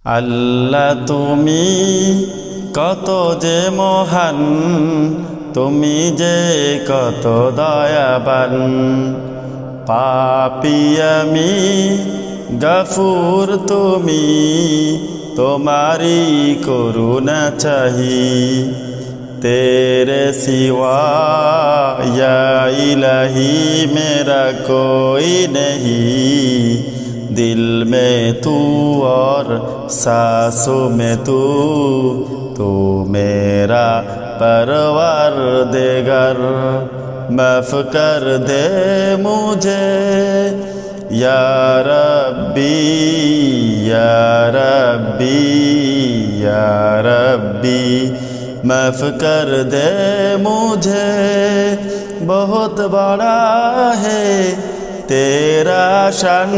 আল্লাহ তুমি কত যে মহান, তুমি যে কত দয়াবান। পাপী আমি গফুর তুমি, তোমারি করুণা চাহি। तेरे सिवा या इलाही मेरा कोई नहीं, दिल में तू और सांसों में तू मेरा परवरदिगार। माफ कर दे मुझे या रब्बी या रब्बी या रब्बी, माफ कर दे मुझे, बहुत बड़ा है तेरा शान।